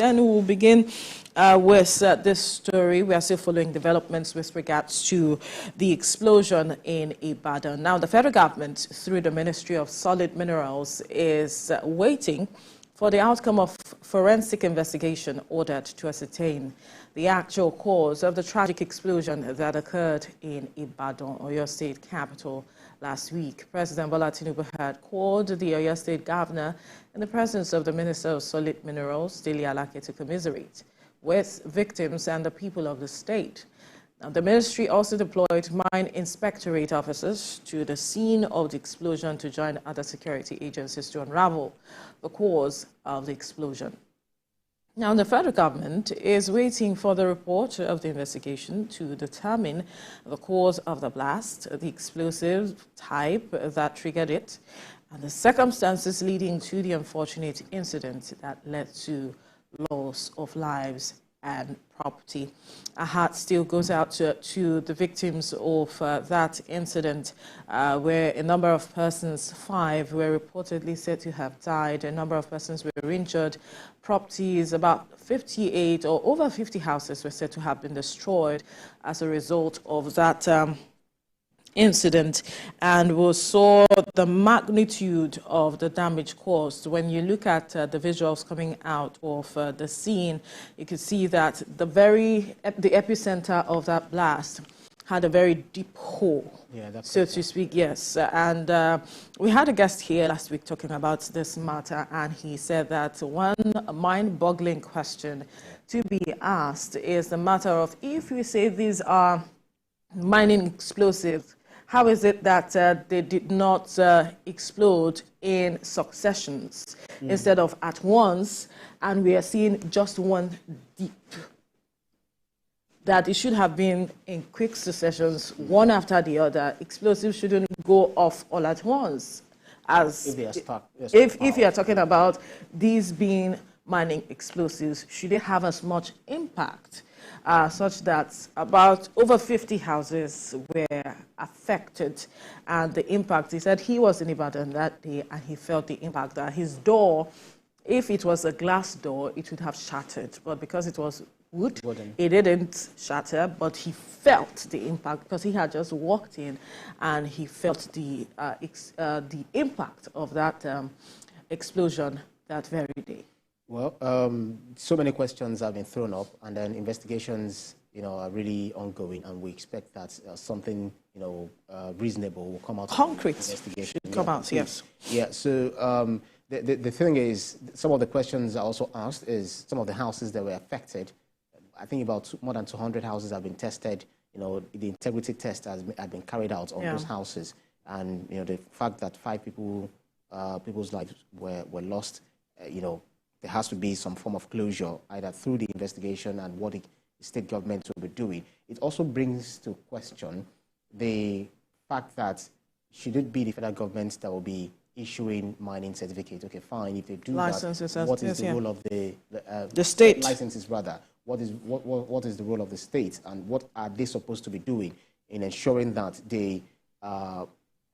Then we will begin with this story. We are still following developments with regards to the explosion in Ibadan. Now, the federal government, through the Ministry of Solid Minerals, is waiting for the outcome of forensic investigation ordered to ascertain the actual cause of the tragic explosion that occurred in Ibadan, Oyo State capital, last week. President Bola Tinubu had called the Oyo State governor in the presence of the Minister of Solid Minerals, Dele Alake, to commiserate with victims and the people of the state. Now, the ministry also deployed mine inspectorate officers to the scene of the explosion to join other security agencies to unravel the cause of the explosion. Now, the federal government is waiting for the report of the investigation to determine the cause of the blast, the explosive type that triggered it, and the circumstances leading to the unfortunate incident that led to loss of lives and property. Our heart still goes out to the victims of that incident, where a number of persons, 5, were reportedly said to have died. A number of persons were injured. Properties, about 58 or over 50 houses were said to have been destroyed as a result of that incident, and we saw the magnitude of the damage caused. When you look at the visuals coming out of the scene, you can see that the epicenter of that blast had a very deep hole, so to speak, yes. And we had a guest here last week talking about this matter, and he said that one mind-boggling question to be asked is the matter of, if we say these are mining explosives, how is it that they did not explode in successions instead of at once, and we are seeing just one deep? That it should have been in quick successions, one after the other. Explosives shouldn't go off all at once. As if they are stuck. If you are talking about these being mining explosives, should they have as much impact? Such that about over 50 houses were affected, and the impact, he said he was in Ibadan that day and he felt the impact that his door, if it was a glass door, it would have shattered, but because it was wood, it didn't shatter, but he felt the impact because he had just walked in and he felt the impact of that explosion that very day. Well, so many questions have been thrown up, and then investigations, are really ongoing, and we expect that something, reasonable will come out. Concrete of the investigation. should come out, yes. Yeah. So the thing is, some of the questions I also asked is some of the houses that were affected. I think about more than 200 houses have been tested. The integrity test has been carried out on those houses, and the fact that 5 people's lives were lost, there has to be some form of closure, either through the investigation and what the state government will be doing. It also brings to question the fact that should it be the federal government that will be issuing mining certificates? Okay, fine. If they do licenses, that, what is the role of the state? Licenses, rather. What is the role of the state, and what are they supposed to be doing in ensuring that they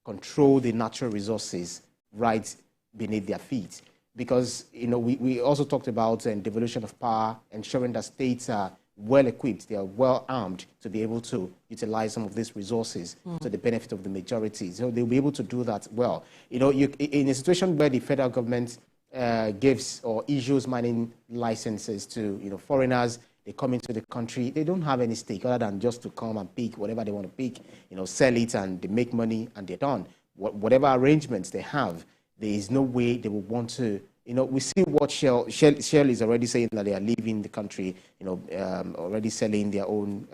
control the natural resources right beneath their feet? Because we also talked about devolution of power, ensuring that states are well equipped, they are well armed to be able to utilize some of these resources to the benefit of the majority. So they'll be able to do that well. In a situation where the federal government gives or issues mining licenses to foreigners, they come into the country, they don't have any stake other than just to come and pick whatever they want to pick, sell it, and they make money and they're done. Whatever arrangements they have, there is no way they will want to, we see what Shell is already saying, that they are leaving the country, already selling their own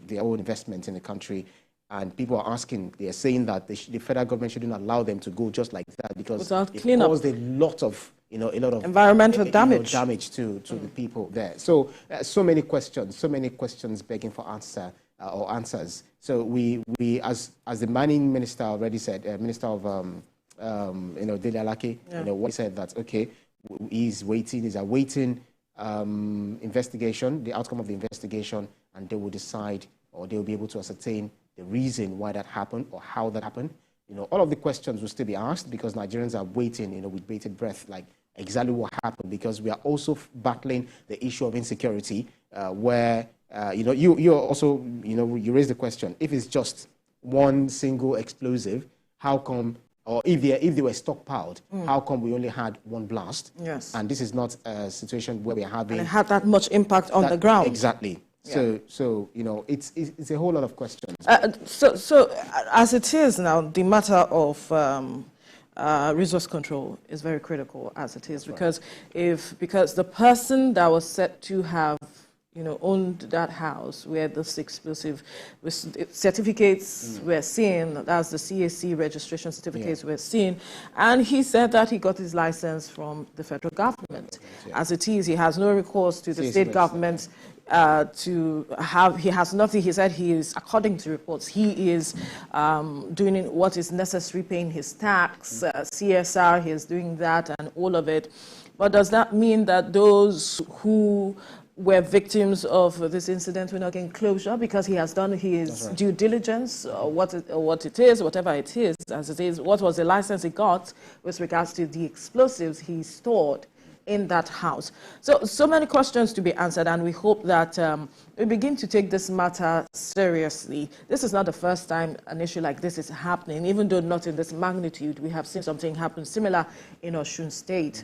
investments in the country. And people are asking, they are saying that the federal government shouldn't allow them to go just like that, because it caused a lot of environmental damage to the people there. So so many questions begging for answers. So we as the mining minister already said, Minister of Dele Alake, what he said, that okay, he's awaiting investigation, the outcome of the investigation, and they will decide, or they will be able to ascertain the reason why that happened or how that happened. All of the questions will still be asked, because Nigerians are waiting, with bated breath, like exactly what happened, because we are also battling the issue of insecurity, where you also you raised the question, if it's just one single explosive, how come, or if they were stockpiled, how come we only had one blast? Yes. And this is not a situation where we're having... And it had that much impact on the ground. Exactly. Yeah. So it's a whole lot of questions. So as it is now, the matter of resource control is very critical as it is. That's right. Because the person that was said to have owned that house where this explosive certificates were seen, that's the CAC registration certificates were seen, and he said that he got his license from the federal government. As it is, he has no recourse to the CAC state government he has nothing. He said he is, according to reports, he is doing what is necessary, paying his tax, CSR, he is doing that and all of it. But does that mean that those who were victims of this incident will not get closure because he has done his due diligence, or what it is, whatever it is, as it is, what was the license he got with regards to the explosives he stored in that house? So many questions to be answered, and we hope that we begin to take this matter seriously. This is not the first time an issue like this is happening, even though not in this magnitude. We have seen something happen similar in Oyo State.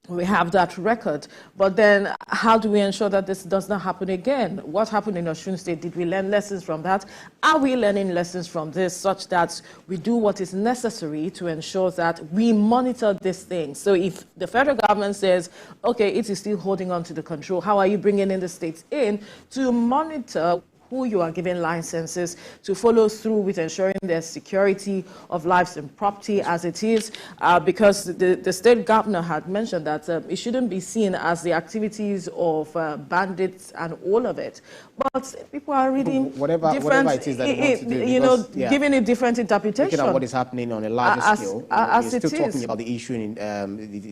We have that record, but then how do we ensure that this does not happen again? What happened in Oyo State? Did we learn lessons from that? Are we learning lessons from this such that we do what is necessary to ensure that we monitor this thing? So if the federal government says, okay, it is still holding on to the control, how are you bringing in the states in to monitor who you are giving licenses, to follow through with ensuring their security of lives and property as it is? Because the state governor had mentioned that it shouldn't be seen as the activities of bandits and all of it. But people are reading whatever it is that they want to do, giving it different interpretation. Looking at what is happening on a larger scale, as we're still talking about the issue in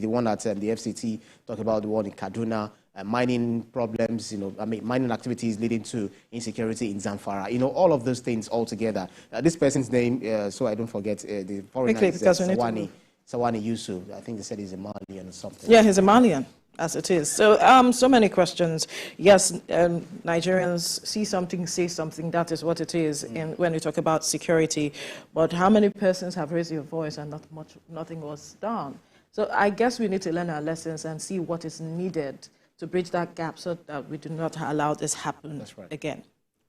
the one that the FCT talked about, the one in Kaduna. Mining problems, mining activities leading to insecurity in Zamfara, all of those things all together. This person's name, so I don't forget, the foreigner is Sawani Yusuf. I think they said he's a Malian or something. Yeah, he's a Malian, as it is. So, so many questions. Yes, Nigerians see something, say something. That is what it is when we talk about security. But how many persons have raised their voice and nothing was done? So I guess we need to learn our lessons and see what is needed to bridge that gap so that we do not allow this happen again.